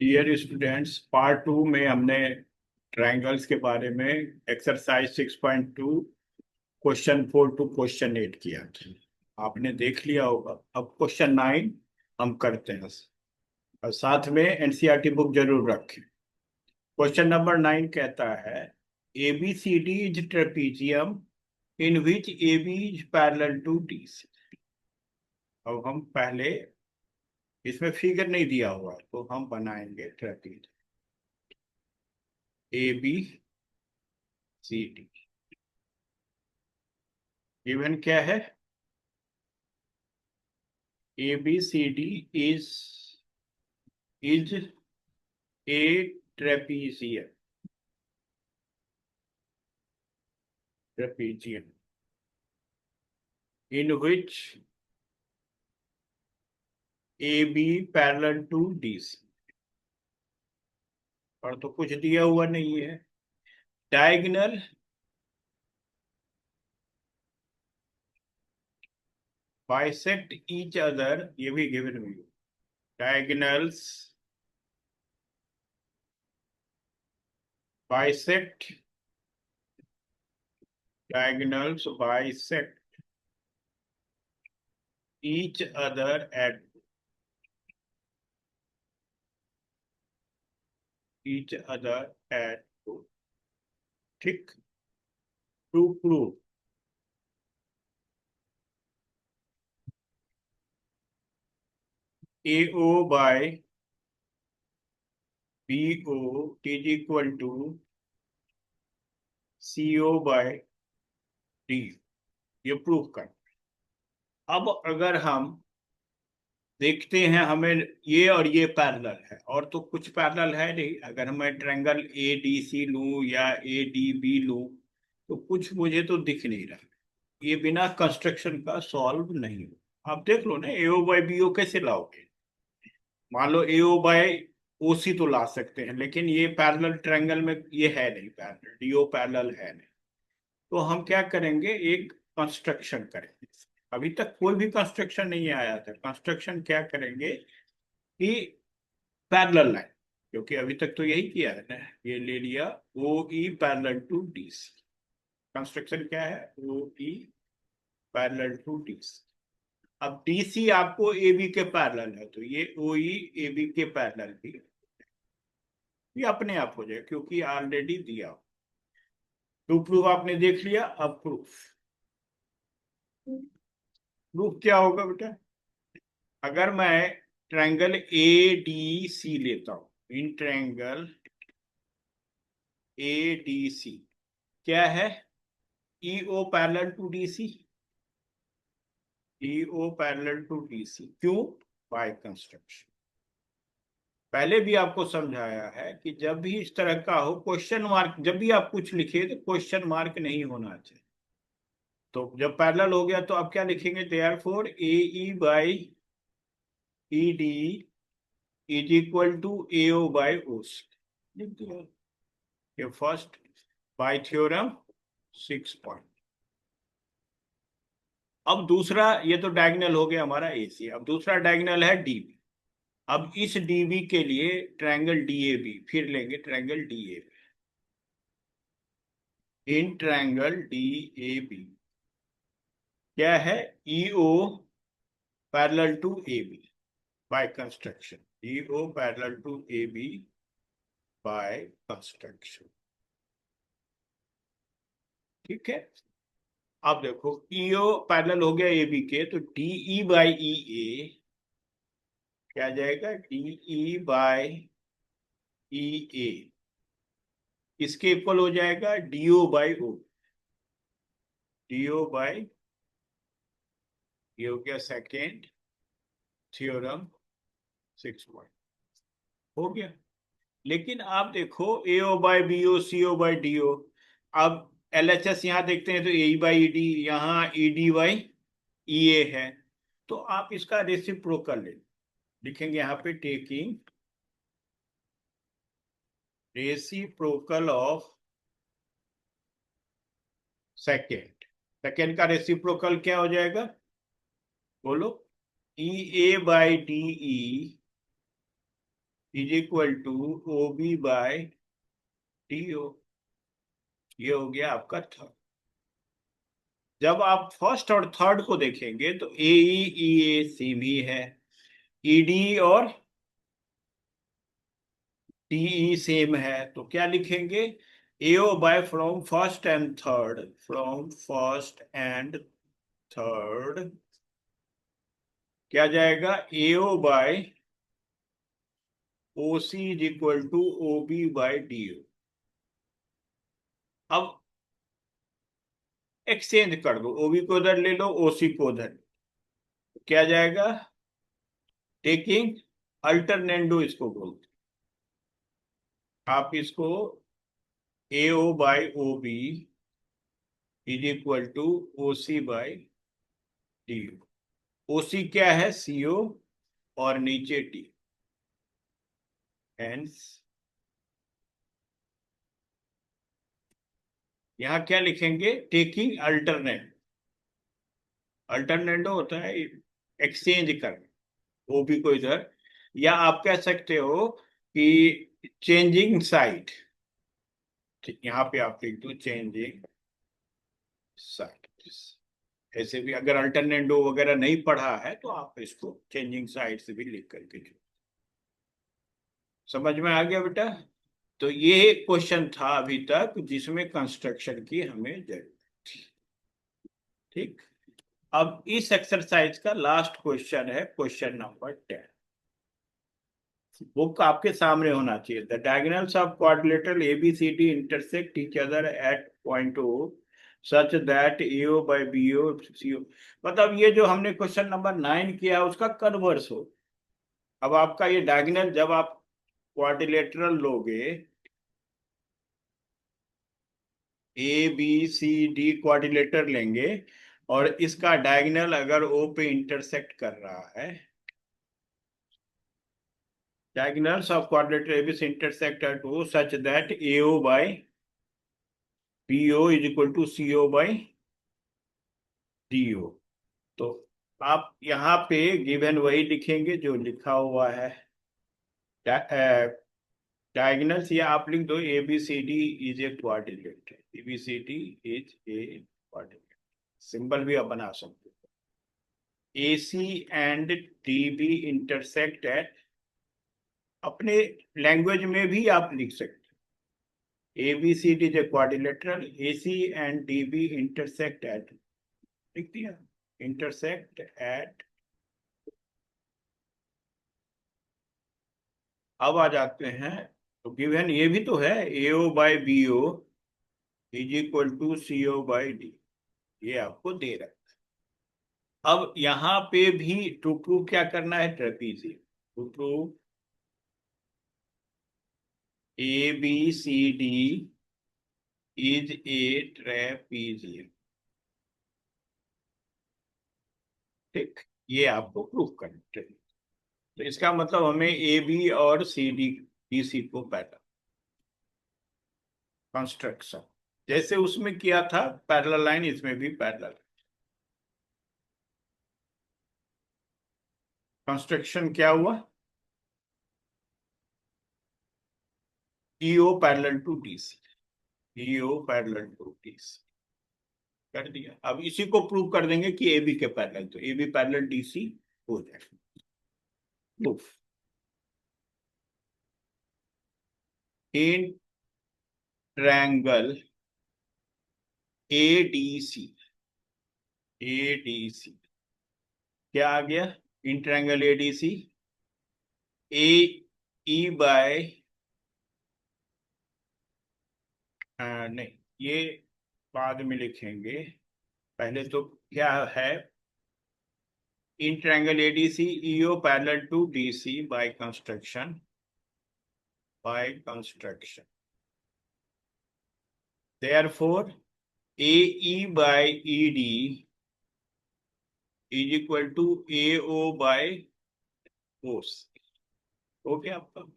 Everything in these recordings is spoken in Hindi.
डियर स्टूडेंट्स, पार्ट टू में हमने ट्रायंगल्स के बारे में एक्सरसाइज 6.2 क्वेश्चन 4 टू क्वेश्चन 8 किया था। आपने देख लिया होगा। अब क्वेश्चन 9 हम करते हैं। और साथ में एनसीईआरटी बुक जरूर रखें। क्वेश्चन नंबर 9 कहता है A B C D is trapezium in which A B is parallel to D C. अब हम पहले, इसमें फिगर नहीं दिया हुआ तो हम बनाएंगे trapeze A B C D. Given क्या है? A B C D is a trapezium trapezium in which A B parallel to D C. और तो कुछ दिया हुआ नहीं है। डायगोनल बाइसेक्ट ईच अदर, ये भी गिवन हुई। Diagonals bisect diagonals bisect each other at each other at ठीक। To prove A O by B O is equal to C O by D, ये प्रूव कर। अब अगर हम देखते हैं, हमें ये और ये पैरेलल है और तो कुछ पैरेलल है नहीं। अगर मैं ट्रायंगल ए डी सी लूं या ए डी बी लूं तो कुछ मुझे तो दिख नहीं रहा। ये बिना कंस्ट्रक्शन का सॉल्व नहीं हो। आप देख लो ना, एओ बाय बी ओ कैसे लाओगे? मान लो एओ बाय ओ सी तो ला सकते हैं, लेकिन ये पैरेलल ट्रायंगल में ये है नहीं, पैरेलल डीओ पैरेलल है नहीं। तो हम क्या करेंगे, एक कंस्ट्रक्शन करेंगे। अभी तक कोई भी कंस्ट्रक्शन नहीं आया था। कंस्ट्रक्शन क्या करेंगे कि पैरेलल लाइन, क्योंकि अभी तक तो यही किया है ना, ये ले लिया O E parallel to D C. Construction क्या है? O E parallel to D C. अब डी सी आपको ए बी के पैरेलल है, तो ये ओ ई ए बी के पैरेलल भी ये अपने आप हो जाए, क्योंकि ऑलरेडी दिया। टू प्रूफ आपने देख लिया। अब प्रूफ प्रूफ क्या होगा बेटा? अगर मैं ट्रायंगल ए डी सी लेता हूं, इन ट्रायंगल ए डी सी क्या है? E O parallel to D C. E O parallel to D C क्यों? By construction. पहले भी आपको समझाया है कि जब भी इस तरह का हो क्वेश्चन मार्क, जब भी आप कुछ लिखे तो क्वेश्चन मार्क नहीं होना चाहिए। तो जब पैरेलल हो गया तो आप क्या लिखेंगे? Therefore A E by E D is equal to A O by O C. लिख दिया। ये फर्स्ट बाय थ्योरम 6 पॉइंट। अब दूसरा, ये तो डायगोनल हो गया हमारा ए सी। अब दूसरा डायगोनल है डीबी। अब इस डीबी के लिए ट्रायंगल डीएबी फिर लेंगे। Triangle DAB, in triangle DAB क्या है? EO parallel to AB by construction. EO parallel to AB by construction. ठीक है। अब देखो, ईओ पैरेलल हो गया एबी के, तो डीई बाई ई ए क्या आ जाएगा? डीई बाय ई ए इसके इक्वल हो जाएगा DO by O. DO by, ये हो गया सेकेंड थ्योरम 6 पॉइंट। हो गया। लेकिन आप देखो, A O by B O C O by D O. अब एल एच एस यहाँ देखते हैं तो ए बाई ई डी, यहाँ ई डी बाई ई ए है। तो आप इसका रेसिप्रोकल ले लिखेंगे यहाँ पे, taking reciprocal of second. Second का रेसिप्रोकल क्या हो जाएगा? बोलो। E A by D E is equal to O B by T O. ये हो गया आपका थर्ड। जब आप फर्स्ट और थर्ड को देखेंगे तो ए ई ए सेम ही है, ईडी और टीई सेम है, तो क्या लिखेंगे? AO by from first and third, from first and third क्या जाएगा? AO by O C is equal to O B by D O. अब एक्सचेंज कर दो, ओबी को उधर ले लो, ओसी को उधर, क्या जाएगा? टेकिंग अल्टरनेंडो इसको बोलते हैं। आप इसको AO by O B is equal to O C by D O. OC क्या है? सीओ, और नीचे टी, हेंस यहां क्या लिखेंगे? Taking alternate. अल्टरनेटो होता है एक्सचेंज करना, ओबी को इधर, या आप कह सकते हो कि चेंजिंग साइड। यहाँ पे आप लिख दो चेंजिंग साइड। ऐसे भी अगर अल्टरनेटो वगैरह नहीं पढ़ा है तो आप इसको चेंजिंग साइड से भी लिख करके समझ में आ गया बेटा? तो ये क्वेश्चन था अभी तक जिसमें कंस्ट्रक्शन की हमें जरूरत थी। ठीक। अब इस एक्सरसाइज का लास्ट क्वेश्चन है क्वेश्चन नंबर 10। बुक आपके सामने होना चाहिए। The diagonals of quadrilateral A B C D intersect each other at point O such that AO by BO CO. मतलब ये जो हमने क्वेश्चन नंबर 9 किया उसका कन्वर्स हो। अब आपका ये डायगोनल, जब आप क्वाड्रिलेटरल लोगे, A B C D quadrilateral लेंगे, और इसका डायगोनल अगर ओ पे इंटरसेक्ट कर रहा है, diagonals of quadrilateral ABC intersect at O such that AO by BO is equal to CO by DO। तो आप यहाँ पे गिवन वही लिखेंगे जो लिखा हुआ है। डायगोनल्स या आप लिख दो A B C D is a quadrilateral, A B C D is a quadrilateral. Symbol भी आप बना सकते हो। A C and D B intersect at, अपने लैंग्वेज में भी आप लिख सकते हो। ABCD is a quadrilateral, AC and DB intersect at, लिख दिया, intersect at। अब आ जाते हैं, तो गिवन ये भी तो है, AO by BO is equal to CO by D, ये आपको दे रहा है। अब यहाँ पे भी टू प्रूव क्या करना है? Trapezium. To prove ABCD is a trapezium. ठीक, ये आपको प्रूव करना है। तो इसका मतलब हमें ए बी और सी डी, बी सी को पैटर्न कंस्ट्रक्शन जैसे उसमें किया था पैरेलल लाइन, इसमें भी पैरेलल कंस्ट्रक्शन क्या हुआ? EO parallel to D C, EO parallel to D C कर दिया। अब इसी को प्रूव कर देंगे कि ए बी के पैरेलल, तो A B parallel D C हो जाएगा proof. In triangle A D C, A D C क्या आ गया? In triangle A D C A E by, नहीं, ये बाद में लिखेंगे, पहले तो क्या है? In triangle ADC EO parallel to DC by construction, by construction, therefore AE by ED is equal to AO by OC। Okay आपका,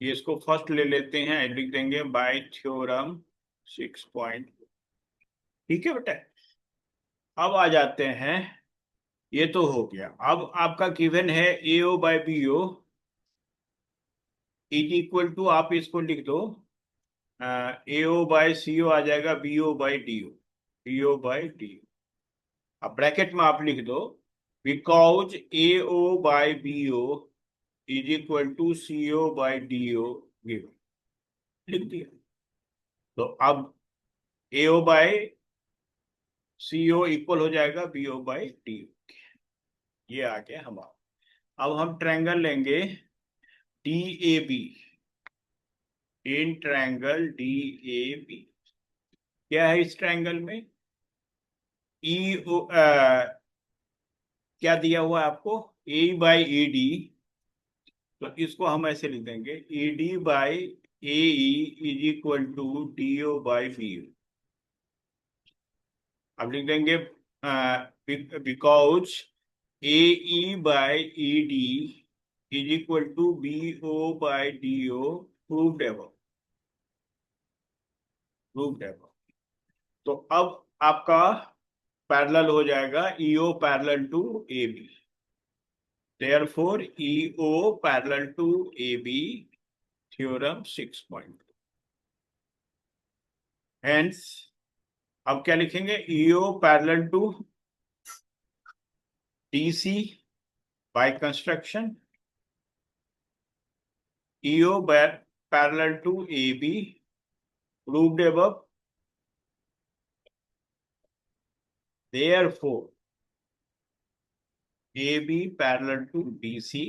ये इसको फर्स्ट ले लेते हैं, लिख देंगे बाय थ्योरम 6 ठीक है बेटा। अब आ जाते हैं, ये तो हो गया। अब आपका गिवन है AO by BO is equal to, आप इसको लिख दो, ए ओ बाई सी ओ आ जाएगा B O by D O, B O by D O. अब ब्रैकेट में आप लिख दो because A O by B O is equal to C O by D O given, लिख दिया। तो अब ए O by C O equal हो जाएगा B O by D O. ये आ गया हमारा। अब हम ट्रायंगल लेंगे D A B, in triangle D A B. क्या है इस ट्रायंगल में? ई ओ क्या दिया हुआ है आपको? ए बाई ए डी, तो इसको हम ऐसे लिख देंगे A D by A is equal to D O by B. अब लिख देंगे because A E by E D is equal to B O by D O, proved above, proved above. तो अब आपका पैरेलल हो जाएगा EO parallel to A B, therefore EO parallel to AB, theorem 6.2। Hence अब क्या लिखेंगे? EO parallel to DC by construction, EO parallel to AB, proved above, therefore AB parallel to DC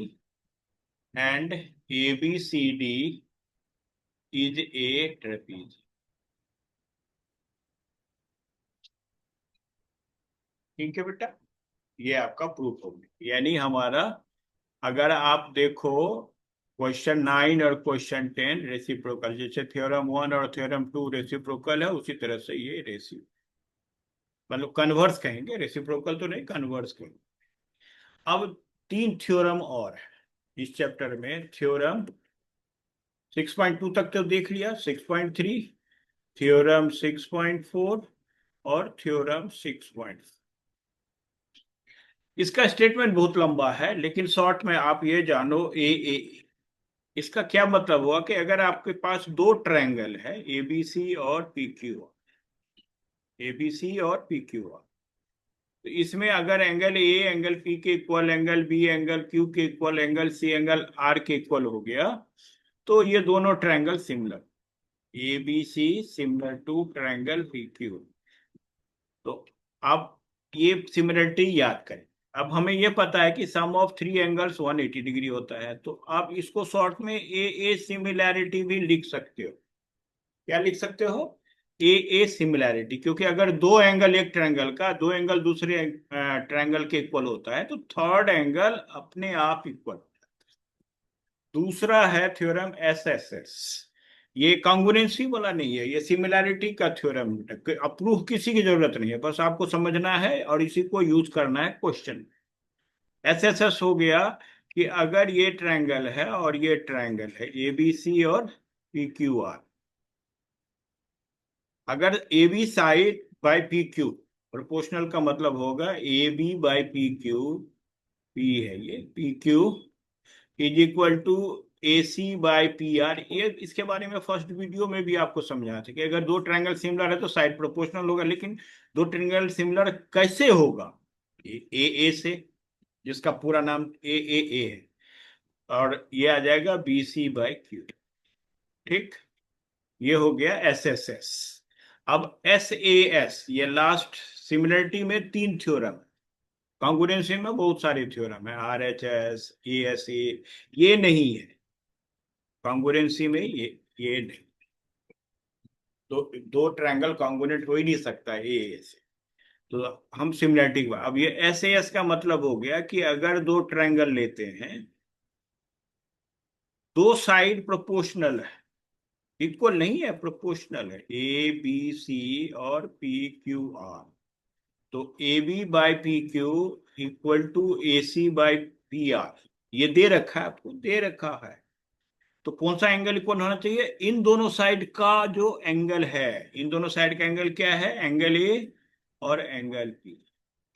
and ABCD is a trapezoid। ठीक है बेटा, ये आपका प्रूफ हो गया। यानी हमारा, अगर आप देखो क्वेश्चन 9 और क्वेश्चन 10 रेसिप्रोकल, जैसे थ्योरम 1 और थ्योरम 2 रेसिप्रोकल है, उसी तरह से ये मतलब कन्वर्स कहेंगे, रेसिप्रोकल तो नहीं, कन्वर्स कहेंगे। अब 3 थ्योरम और है इस चैप्टर में। थ्योरम 6.2 तक तो देख लिया, 6.3, थ्योरम 6.4 और थ्योरम 6.4। इसका स्टेटमेंट बहुत लंबा है, लेकिन शॉर्ट में आप ये जानो ए। इसका क्या मतलब हुआ कि अगर आपके पास दो ट्रायंगल है एबीसी और पी क्यू, एबीसी और पी क्यू, तो इसमें अगर एंगल ए एंगल पी के इक्वल, एंगल बी एंगल क्यू के इक्वल, एंगल सी एंगल आर के इक्वल हो गया, तो ये दोनों triangle similar, A B C similar to triangle P Q. तो आप ये सिमिलरिटी याद करें। अब हमें ये पता है कि सम ऑफ थ्री एंगल्स 180 डिग्री होता है, तो आप इसको शॉर्ट में ए सिमिलैरिटी भी लिख सकते हो। क्या लिख सकते हो? ए सिमिलैरिटी, क्योंकि अगर दो एंगल एक ट्रायंगल का, दो एंगल दूसरे ट्रायंगल के इक्वल होता है, तो थर्ड एंगल अपने आप इक्वल। दूसरा है थ्योरम एस एस एस, ये कॉन्ग्रुएंसी वाला नहीं है, ये सिमिलैरिटी का थ्योरम। प्रूफ किसी की जरूरत नहीं है, बस आपको समझना है और इसी को यूज करना है क्वेश्चन। एस एस एस हो गया कि अगर ये ट्रायंगल है और ये ट्रायंगल है ए बी सी और पी क्यू आर, अगर A B side by P Q, proportional का मतलब होगा A B by P Q, P है ये P Q, is equal to A C by P R. ये इसके बारे में फर्स्ट वीडियो में भी आपको समझाया था कि अगर दो ट्रायंगल सिमिलर है तो साइड प्रोपोर्शनल होगा, लेकिन दो ट्रायंगल सिमिलर कैसे होगा? ए से, जिसका पूरा नाम ए है, और ये आ जाएगा बी सी बाई क्यू। ठीक, ये हो गया एस एस एस। अब एस ए एस, ये लास्ट सिमिलरिटी में 3 थ्योरम, कॉन्ग्रुएंसी में बहुत सारे थ्योरम है, R H S, A S A, ये नहीं है कॉन्ग्रुएंसी में, ये नहीं। तो दो ट्रायंगल कॉन्ग्रुएंट हो ही नहीं सकता ए से। तो हम सिमिलरिटी, अब ये एस ए एस का मतलब हो गया कि अगर दो ट्रायंगल लेते हैं, दो साइड प्रोपोर्शनल है, इक्वल नहीं है, प्रोपोर्शनल है, ए बी सी और पी क्यू आर, तो A B by P Q equal to A C by P R, ये दे रखा है आपको, दे रखा है। तो कौन सा एंगल इक्वल होना चाहिए? इन दोनों साइड का जो एंगल है, इन दोनों साइड का एंगल क्या है? एंगल ए और एंगल पी।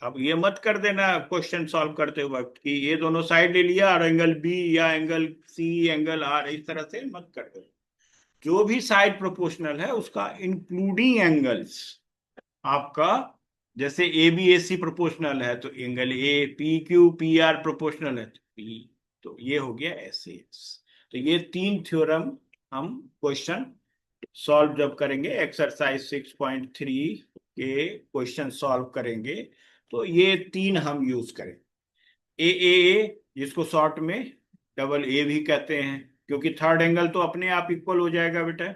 अब ये मत कर देना क्वेश्चन सॉल्व करते वक्त कि ये दोनों साइड ले लिया और एंगल बी या एंगल सी एंगल आर, इस तरह से मत कर दो। जो भी साइड प्रोपोर्शनल है उसका इंक्लूडिंग एंगल्स आपका, जैसे A B A C proportional है तो एंगल ए, P Q P R proportional है तो पी, तो ये हो गया एस एस। तो ये तीन थ्योरम हम क्वेश्चन सॉल्व जब करेंगे, एक्सरसाइज 6.3 के क्वेश्चन सॉल्व करेंगे, तो ये तीन हम यूज करें। ए जिसको शॉर्ट में डबल ए भी कहते हैं, क्योंकि थर्ड एंगल तो अपने आप इक्वल हो जाएगा बेटा।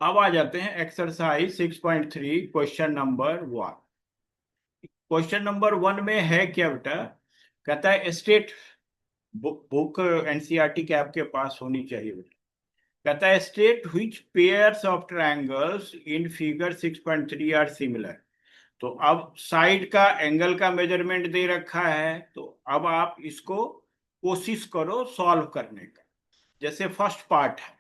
अब आ जाते हैं exercise 6.3 question number 1। Question number 1 में है क्या बेटा, कहता है स्टेट, बुक एनसीईआरटी के आपके पास होनी चाहिए बेटा। कहता है state which pairs of triangles in figure 6.3 are similar. तो अब साइड का एंगल का मेजरमेंट दे रखा है, तो अब आप इसको कोशिश करो सॉल्व करने का। जैसे फर्स्ट पार्ट है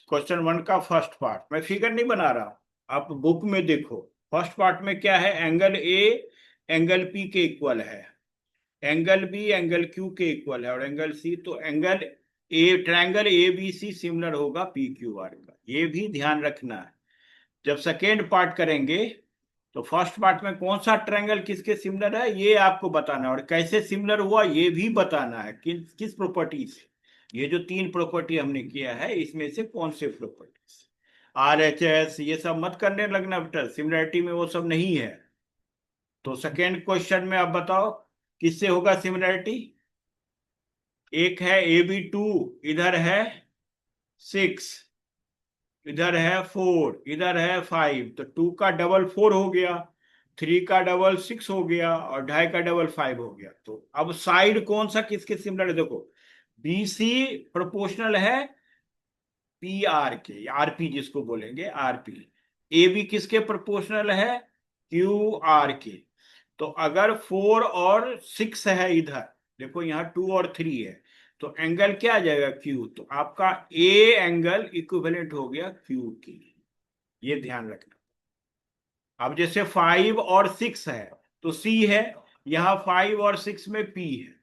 क्वेश्चन 1 का, फर्स्ट पार्ट मैं फिगर नहीं बना रहा, आप बुक में देखो। फर्स्ट पार्ट में क्या है, एंगल ए एंगल पी के इक्वल है, एंगल बी एंगल क्यू के इक्वल है, और एंगल सी, तो angle A, triangle A B C similar होगा पी क्यू आर का, ये भी ध्यान रखना है। जब सेकेंड पार्ट करेंगे तो फर्स्ट पार्ट में कौन सा ट्रायंगल किसके सिमिलर है ये आपको बताना है, और कैसे सिमिलर हुआ ये भी बताना है, किस किस प्रॉपर्टी से। ये जो तीन प्रॉपर्टी हमने किया है इसमें से कौन से प्रॉपर्टी, आर एच एस ये सब मत करने लगना बेटा, सिमिलरिटी में वो सब नहीं है। तो सेकेंड क्वेश्चन में आप बताओ किससे होगा सिमिलरिटी। एक है ए बी टू, इधर है 6, इधर है 4, इधर है 5, तो 2 का डबल 4 हो गया, 3 का डबल 6 हो गया, और 2.5 का डबल 5 हो गया। तो अब साइड कौन सा किसके सिमिलर है, देखो बी सी प्रोपोर्शनल है पी आर के, आरपी जिसको बोलेंगे आरपी। ए बी किसके प्रोपोर्शनल है, क्यू आर के। तो अगर 4 और 6 है इधर, देखो यहाँ 2 और 3 है, तो एंगल क्या आ जाएगा क्यू, तो आपका ए एंगल इक्विवेलेंट हो गया क्यू की, ये ध्यान रखना। अब जैसे 5 और 6 है तो सी है, यहाँ 5 और 6 में पी है,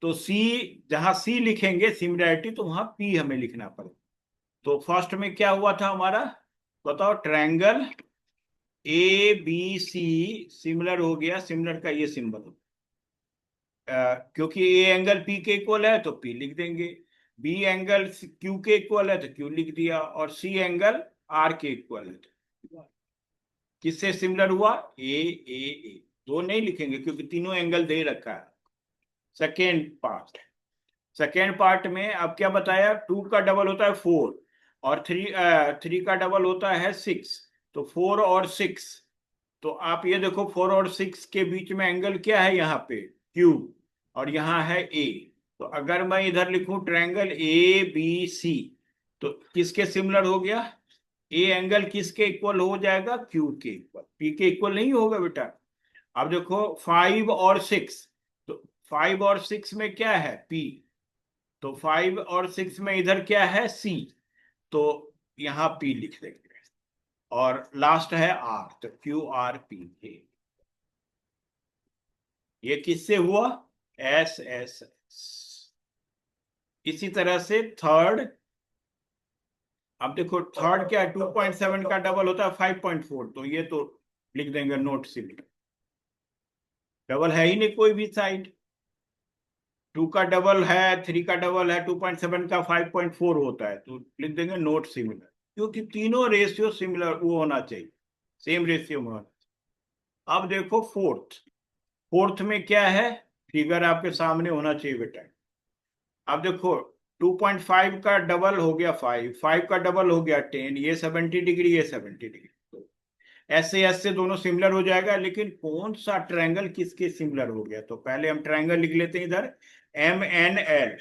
तो सी, जहां सी लिखेंगे सिमिलरिटी तो वहां पी हमें लिखना पड़ेगा। तो फर्स्ट में क्या हुआ था हमारा, बताओ, triangle A B C similar हो गया, सिमिलर का ये सिंबल, क्योंकि ए एंगल पी के इक्वल है तो पी लिख देंगे, बी एंगल क्यू के इक्वल है तो क्यू लिख दिया, और सी एंगल आर के इक्वल है तो किससे सिमिलर हुआ, ए दो नहीं लिखेंगे क्योंकि तीनों एंगल दे रखा है। सेकेंड पार्ट, सेकेंड पार्ट में अब क्या बताया, 2 का डबल होता है 4, और 3 का डबल होता है 6, तो 4 और 6, तो आप ये देखो 4 और 6 के बीच में एंगल क्या है, यहाँ पे क्यू, और यहाँ है ए। तो अगर मैं इधर लिखूं ट्रायंगल ए बी सी, तो किसके सिमिलर हो गया, ए एंगल किसके इक्वल हो जाएगा, क्यू के इक्वल, पी के इक्वल नहीं होगा बेटा। अब देखो 5 और 6, तो 5 और 6 में क्या है, पी, तो 5 और 6 में इधर क्या है, सी, तो यहाँ पी लिख देंगे, और लास्ट है आर, तो क्यू आर पी ए। ये किससे हुआ, एस एस एस। इसी तरह से थर्ड, अब देखो थर्ड क्या है, 2.7 का डबल होता है 5.4, तो ये तो लिख देंगे नोट सिमिलर, डबल है ही नहीं कोई भी साइड, 2 का डबल है, 3 का डबल है, 2.7 का 5.4 होता है, तो लिख देंगे नोट सिमिलर, क्योंकि तीनों रेशियो सिमिलर वो होना चाहिए, सेम रेशियो में होना चाहिए। अब देखो फोर्थ, फोर्थ में क्या है, फिगर आपके सामने होना चाहिए बेटा। अब देखो 2.5 का डबल हो गया 5, 5 का डबल हो गया 10, ये 70 डिग्री, ये 70 डिग्री, तो ऐसे ऐसे दोनों सिमिलर हो जाएगा, लेकिन कौन सा ट्रायंगल किसके सिमिलर हो गया, तो पहले हम ट्रायंगल लिख लेते हैं इधर, एम एन एल,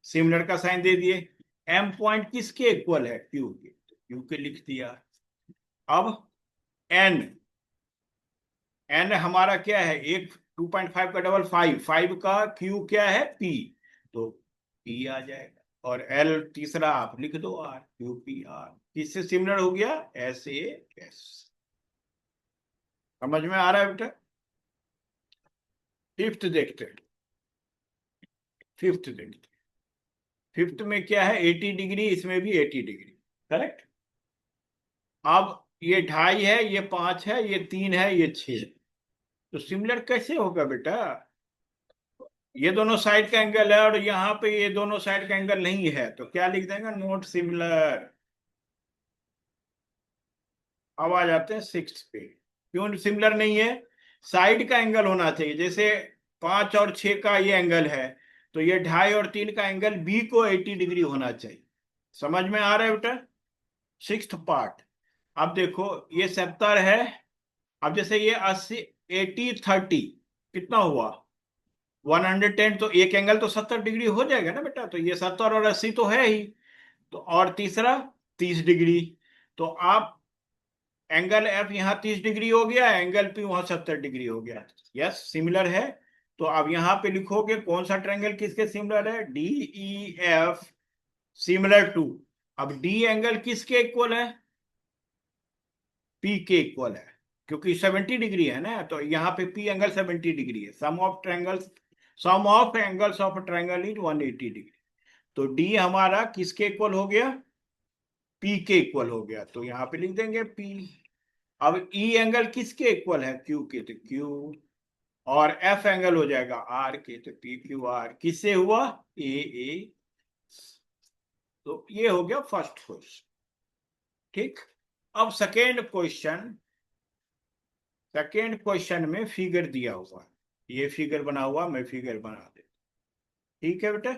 सिमिलर का साइन दे दिए, एम पॉइंट किसके इक्वल है, क्यू के, तो क्यू के लिख दिया। अब एन, एन हमारा क्या है, एक 2.5 का डबल 5, 5 का क्यू क्या है, पी, तो पी आ जाएगा, और एल तीसरा आप लिख दो आर, क्यू पी आर, किससे सिमिलर हो गया, एस ए एस। समझ में आ रहा है बेटा? फिफ्थ देखते हैं। फिफ्थ देखते हैं। फिफ्थ में क्या है, 80 डिग्री, इसमें भी 80 डिग्री। करेक्ट। अब ये 2.5 है, ये 5 है, ये 3 है, ये 6 है। तो सिमिलर कैसे होगा बेटा? ये दोनों साइड का एंगल है और यहाँ पे ये दोनों साइड का एंगल नहीं है, तो क्या लिख देंगे, नोट सिमिलर। अब आ जाते हैं सिक्स पे। क्यों सिमिलर नहीं है? साइड का एंगल होना चाहिए। जैसे 5 और 6 का ये एंगल है, तो ये 2.5 और 3 का एंगल बी को 80 डिग्री होना चाहिए। समझ में आ रहा है बेटा? Sixth part. अब देखो, ये 70 है। अब जैसे ये 80, 80, 30 कितना हुआ, 110। तो एक एंगल तो 70 डिग्री हो जाएगा ना बेटा, तो ये 70 और 80 तो है ही। तो और तीसरा 30 डिग्री। तो आप एंगल एफ यहाँ 30 डिग्री हो गया, एंगल पी वहां 70 डिग्री हो गया। यस, सिमिलर है। तो अब यहाँ पे लिखोगे कौन सा ट्रायंगल किसके सिमिलर है, D E F similar to. अब डी एंगल किसके इक्वल है, पी के इक्वल है, क्योंकि 70 डिग्री है ना, तो यहाँ पे पी एंगल 70 डिग्री है। Sum of angles of triangle is 180 degree. तो डी हमारा किसके इक्वल हो गया, पी के इक्वल हो गया, तो यहाँ पे लिख देंगे पी। अब ई एंगल किसके इक्वल है, क्यू के, तो क्यू। और एफ एंगल हो जाएगा आर के, तो पी क्यू आर। किससे हुआ, ए ए। तो ये हो गया फर्स्ट क्वेश्चन। ठीक। अब सेकेंड क्वेश्चन में फिगर दिया हुआ है। ये फिगर बना हुआ, मैं फिगर बना दे। ठीक है बेटा।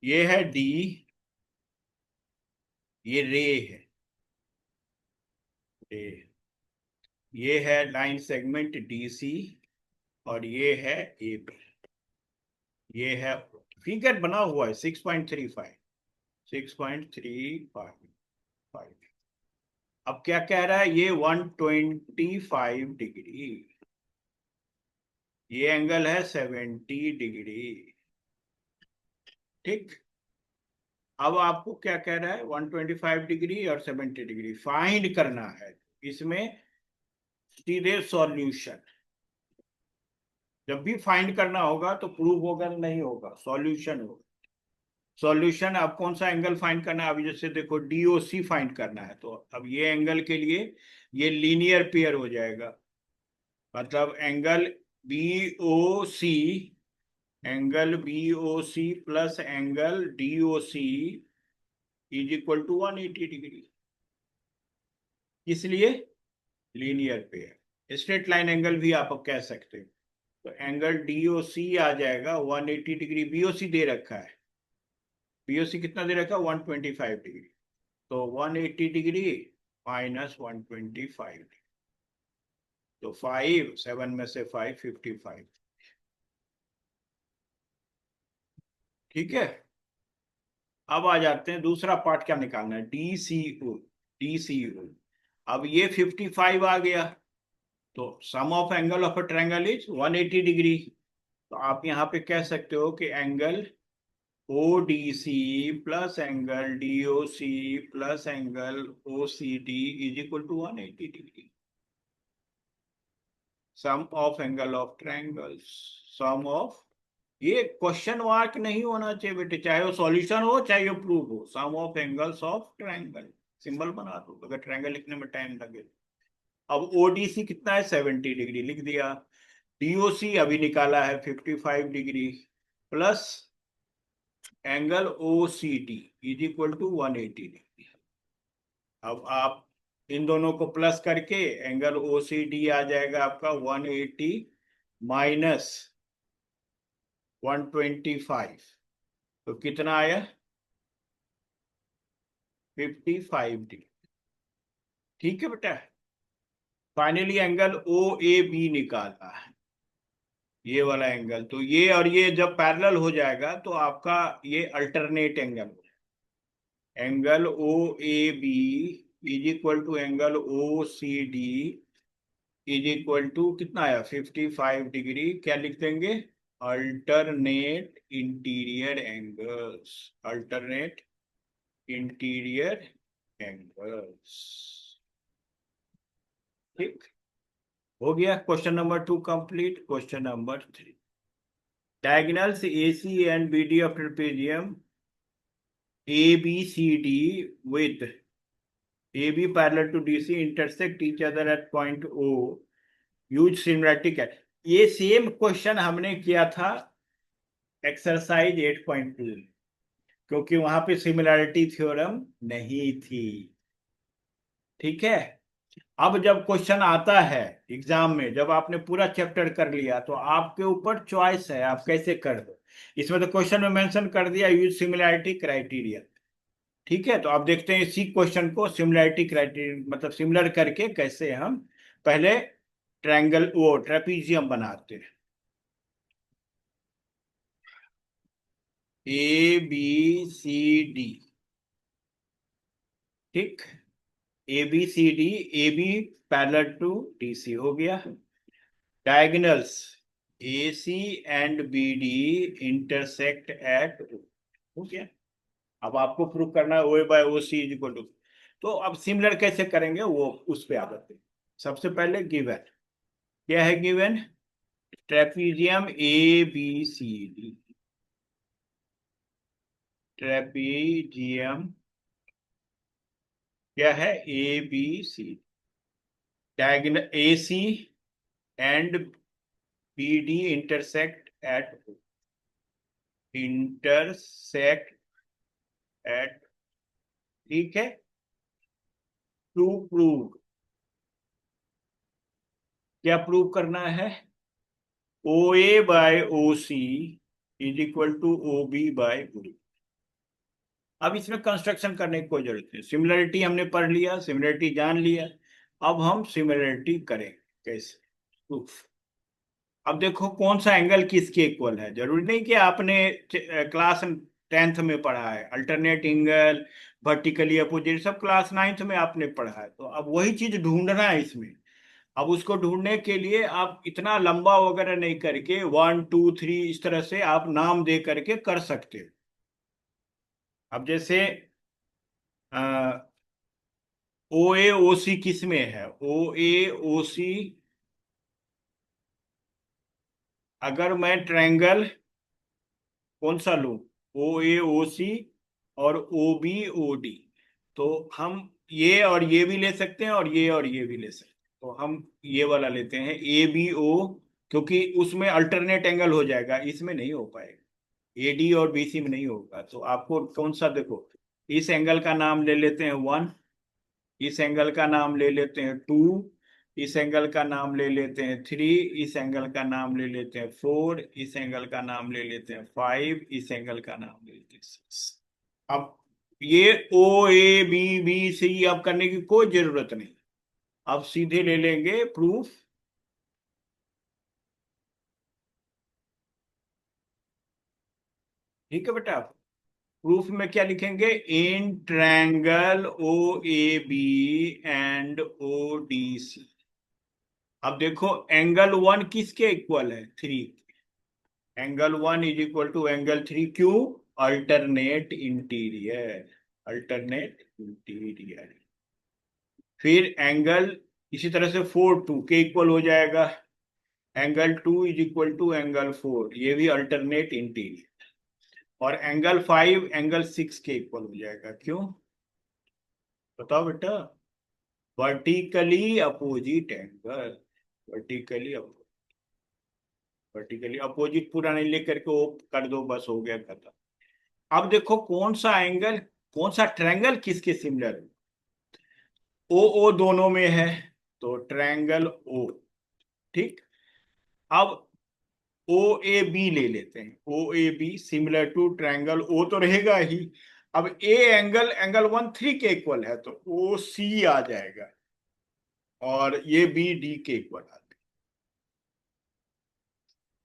ये है डी, ये रे है, रे। ये है लाइन सेगमेंट डी सी, और ये है ए बी। ये है, फिगर बना हुआ है 6.35, 6.355। अब क्या कह रहा है, ये 125 डिग्री, ये एंगल है 70 डिग्री। ठीक। अब आपको क्या कह रहा है, 125 डिग्री और 70 डिग्री फाइंड करना है। इसमें सीधे सॉल्यूशन, जब भी फाइंड करना होगा तो प्रूव होगा नहीं होगा, सॉल्यूशन होगा। सॉल्यूशन, अब कौन सा एंगल फाइंड करना है, अभी जैसे देखो डीओसी फाइंड करना है, तो अब ये एंगल के लिए ये लीनियर पेयर हो जाएगा। मतलब angle B O C plus angle D O C is equal to 180 degree. इसलिए linear pair, straight line angle भी आप कह सकते हो। तो एंगल डीओसी आ जाएगा 180 डिग्री। बीओसी दे रखा है, बीओसी कितना दे रखा है, 125 डिग्री। तो 180 डिग्री माइनस 125, तो 5, 7 में से 5, 55। ठीक है। अब आ जाते हैं, दूसरा पार्ट क्या निकालना है, डी सी ओ। डी सी ओ, अब ये 55 आ गया, तो sum of angle of a triangle is 180 degree. तो आप यहाँ पे कह सकते हो कि angle O D C plus angle D O C plus angle O C D is equal to 180 degree. Sum of angle of triangles, sum of, ये क्वेश्चन मार्क नहीं होना चाहिए बेटे, चाहे वो सॉल्यूशन हो चाहे वो प्रूफ हो। Sum of angles of triangle, symbol बना दो अगर ट्रायंगल लिखने में टाइम लगे। अब ओडीसी कितना है, 70 डिग्री लिख दिया। डीओसी अभी निकाला है 55 degree, plus angle O C D is equal to 180 degree. अब आप इन दोनों को प्लस करके एंगल ओ सी डी आ जाएगा आपका 180 माइनस 125, तो कितना आया, 55 डिग्री। ठीक है बेटा। Finally angle O A B निकाला है, ये वाला एंगल। तो ये और ये जब पैरेलल हो जाएगा तो आपका ये alternate angle, angle O A B is equal to angle O C D is equal to कितना आया, 55 डिग्री। क्या लिख देंगे, alternate interior angles, alternate interior angles. ठीक, हो गया question number 2 complete. Question number 3, diagonals AC and BD of trapezium ABCD with AB parallel to DC intersect each other at point O, use similarity क्या। ये सेम क्वेश्चन हमने किया था एक्सरसाइज 8.2, क्योंकि वहां पे सिमिलरिटी थ्योरम नहीं थी। ठीक है, अब जब क्वेश्चन आता है एग्जाम में, जब आपने पूरा चैप्टर कर लिया तो आपके ऊपर चॉइस है आप कैसे कर दो। इसमें तो क्वेश्चन में मेंशन कर दिया यूज सिमिलरिटी क्राइटेरिया। ठीक है, तो आप देखते हैं इसी क्वेश्चन को सिमिलरिटी क्राइटेरिया मतलब सिमिलर करके कैसे हम पहले ट्रायंगल वो ट्रेपीजियम बनाते हैं। ABCD, ठीक, ABCD, AB parallel to DC हो गया। Diagonals AC and BD intersect at O हो गया। अब आपको प्रूव करना है O by OC is equal to, तो अब सिमिलर कैसे करेंगे वो उस पे आते हैं। सबसे पहले गिवन क्या है, गिवन ट्रेपीजियम ABCD, ट्रेपीजियम क्या है ABC, diagonal AC and BD intersect at O, intersect at, ठीक है। टू प्रूव, क्या प्रूव करना है, OA by OC is equal to OB by OD। अब इसमें कंस्ट्रक्शन करने की कोई जरूरत नहीं, सिमिलरिटी हमने पढ़ लिया, सिमिलरिटी जान लिया। अब हम सिमिलरिटी करें कैसे प्रूफ। अब देखो कौन सा एंगल किसके इक्वल है, जरूरी नहीं कि आपने क्लास 10th में पढ़ा है अल्टरनेट एंगल वर्टिकली अपोजिट, सब क्लास 9th में आपने पढ़ा है। तो अब वही चीज ढूंढना है इसमें। अब उसको ढूंढने के लिए आप इतना लंबा वगैरह नहीं करके 1 2 3 इस तरह से आप नाम दे करके कर सकते हो। अब जैसे OAOC किस में है, OAOC अगर मैं ट्रायंगल कौन सा लूं, OAOC और OBOD, तो हम ये और ये भी ले सकते हैं और ये भी ले सकते हैं। तो हम ये वाला लेते हैं ABO, क्योंकि उसमें अल्टरनेट एंगल हो जाएगा, इसमें नहीं हो पाएगा। AD और BC में नहीं होगा। तो आपको कौन सा, देखो इस एंगल का नाम ले लेते हैं 1, इस एंगल का नाम ले लेते हैं 2, इस एंगल का नाम ले लेते हैं 3, इस एंगल का नाम ले लेते हैं 4, इस एंगल का नाम ले लेते हैं 5, इस एंगल का नाम ले लेते हैं 6। अब ये OABBC अब करने की कोई जरूरत नहीं, अब सीधे ले लेंगे प्रूफ। ठीक है बेटा, प्रूफ में क्या लिखेंगे, in triangle OAB and ODC। अब देखो एंगल 1 किसके इक्वल है, 3। Angle 1 is equal to angle 3, क्यों, अल्टरनेट इंटीरियर, अल्टरनेट इंटीरियर। फिर एंगल इसी तरह से 4 2 के इक्वल हो जाएगा, angle 2 is equal to angle 4, ये भी अल्टरनेट इंटीरियर। और एंगल 5 एंगल 6 के इक्वल हो जाएगा, क्यों बताओ बेटा, vertically opposite angle, vertically vertically opposite पूरा नहीं लिख करके वो कर दो, बस हो गया खत्म। अब देखो कौन सा एंगल, कौन सा ट्रायंगल किसके सिमिलर है, ओ ओ दोनों में है, तो ट्रायंगल ओ, ठीक। अब ओ ए बी ले लेते हैं, O A B similar to triangle O तो रहेगा ही। अब ए एंगल एंगल 1 3 के इक्वल है, तो ओ सी आ जाएगा, और ये बी डी के इक्वल आ जाएगा।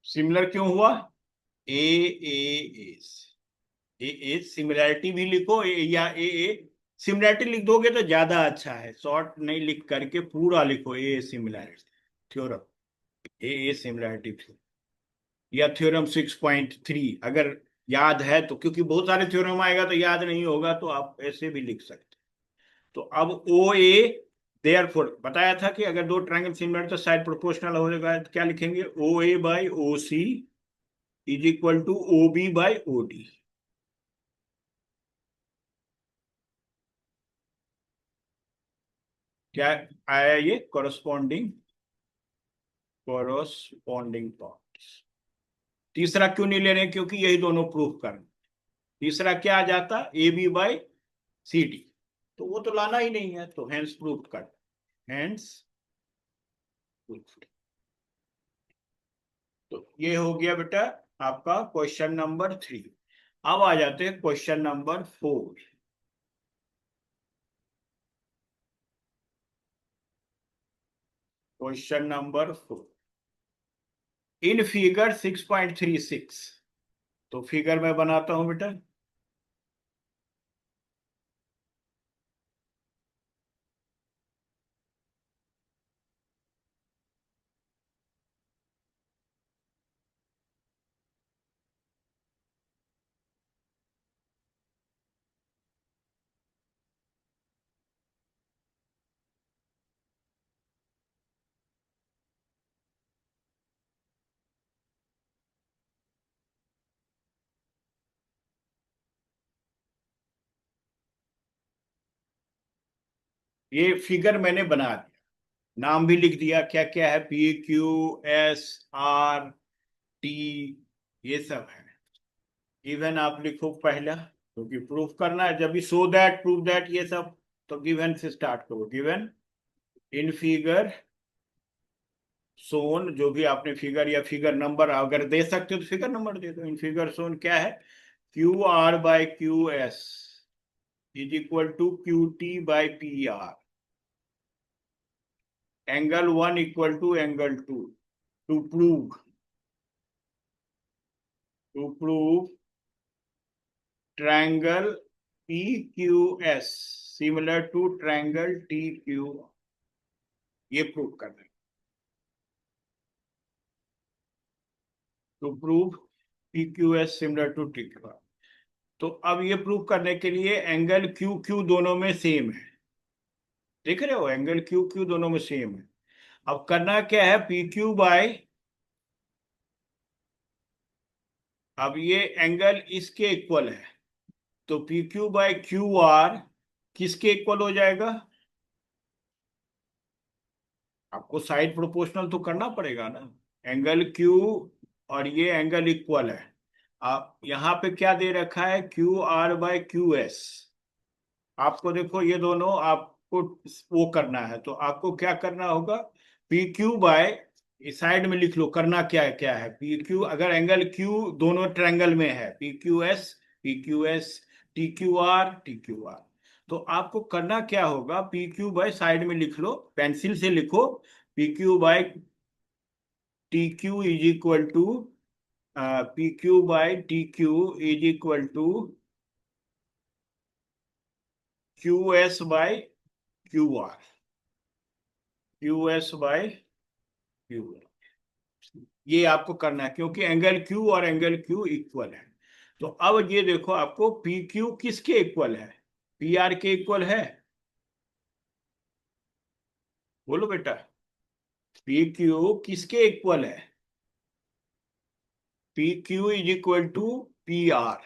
सिमिलर क्यों हुआ, ए ए ए सिमिलैरिटी भी लिखो, या ए सिमिलैरिटी लिख दोगे तो ज्यादा अच्छा है, शॉर्ट नहीं लिख करके पूरा लिखो, A similarity theorem, A similarity theorem, या थ्योरम 6.3 अगर याद है तो, क्योंकि बहुत सारे थ्योरम आएगा तो याद नहीं होगा, तो आप ऐसे भी लिख सकते। तो अब ओ ए देयरफॉर बताया था कि अगर दो ट्रायंगल सिमिलर तो साइड प्रोपोर्शनल हो जाएगा, तो क्या लिखेंगे, O A by O C is equal to O B by O D. क्या आया ये, कॉरस्पॉन्डिंग पार्ट्स। तीसरा क्यों नहीं ले रहे हैं, क्योंकि यही दोनों प्रूफ करना। तीसरा क्या आ जाता, A B by C D, तो वो तो लाना ही नहीं है, तो हैंस प्रूफ कर, हैंस प्रूफ। तो ये हो गया बेटा आपका क्वेश्चन नंबर 3। अब आ जाते हैं question number 4। Question number 4, in figure 6.36। तो फिगर मैं बनाता हूं बेटा। ये फिगर मैंने बना दिया, नाम भी लिख दिया, क्या क्या है, P Q S R T, ये सब है। गिवन आप लिखो पहला, क्योंकि प्रूफ करना है, जब भी सो दैट प्रूव दैट ये सब, तो गिवन से स्टार्ट करो। गिवन इन फिगर सोन, जो भी आपने फिगर या फिगर नंबर अगर दे सकते हो तो फिगर नंबर दे दो। इन फिगर सोन क्या है, Q R by Q S is equal to Q T by P R, angle one equal to angle two, to prove, triangle P Q S similar to triangle T Q, ये प्रूव करना है। To prove P Q S similar to T Q. तो अब ये प्रूव करने के लिए एंगल क्यू क्यू दोनों में सेम है, देख रहे हो, एंगल क्यू क्यू दोनों में सेम है। अब करना क्या है, पी क्यू बाय, अब ये एंगल इसके इक्वल है, तो P Q by Q R किसके इक्वल हो जाएगा, आपको साइड प्रोपोर्शनल तो करना पड़ेगा ना। एंगल क्यू और ये एंगल इक्वल है। आप यहाँ पे क्या दे रखा है, Q R by Q S. आपको देखो ये दोनों आपको वो करना है, तो आपको क्या करना होगा, पी क्यू बाय, इस साइड में लिख लो, करना क्या है, क्या है पी क्यू, अगर एंगल क्यू दोनों ट्रायंगल में है, P Q S, T Q R. तो आपको करना क्या होगा, पी क्यू बाय साइड में लिख लो, पेंसिल से लिखो, P Q by T Q is equal to, P Q by T Q is equal to Q S by Q R, Q S by Q, ये आपको करना है, क्योंकि एंगल क्यू और एंगल क्यू इक्वल है। तो अब ये देखो, आपको पी क्यू किसके इक्वल है, पी आर के इक्वल है, बोलो बेटा, पी क्यू किसके इक्वल है, P Q is equal to P are.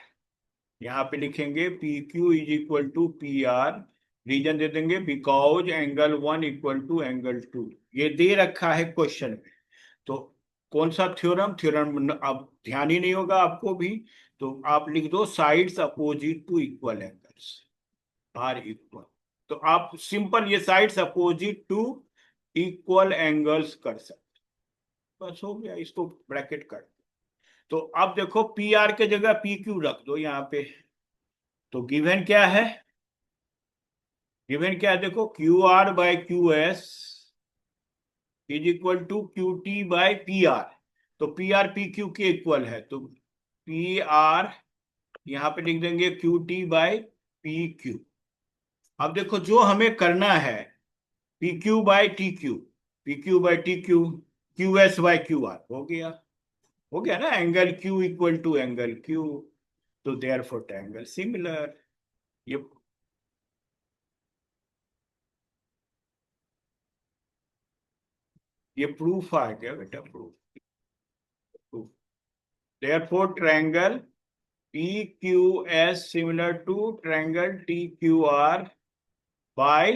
यहाँ पे लिखेंगे P Q is equal to P R, reason दे देंगे because angle one equal to angle two, ये दे रखा है क्वेश्चन में। तो कौन सा थ्योरम, थ्योरम अब ध्यान ही नहीं होगा आपको भी, तो आप लिख दो sides opposite to equal angles are equal. तो आप सिंपल ये sides opposite to equal angles कर सकते, बस हो गया, इसको ब्रैकेट कर। तो अब देखो पी आर के जगह पी क्यू रख दो यहाँ पे, तो गिवन क्या है, गिवन क्या है देखो, Q R by Q S is equal to Q T by P R. तो पी आर पी क्यू के इक्वल है, तो पी आर यहां पे लिख देंगे Q T by P Q. अब देखो जो हमें करना है, P Q by T Q, P Q by T Q, Q S by Q R, हो गया, हो गया ना, angle Q equal to angle Q, तो देयर फोर एंगल सिमिलर। ये ये प्रूफ आ गया बेटा, proof. Proof. Therefore triangle PQS similar to triangle TQR by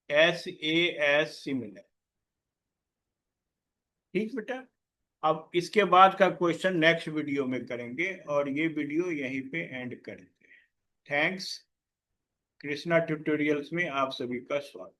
SAS similar. ठीक बेटा। अब इसके बाद का क्वेश्चन नेक्स्ट वीडियो में करेंगे, और ये वीडियो यहीं पे एंड करेंगे। थैंक्स। कृष्णा ट्यूटोरियल्स में आप सभी का स्वागत।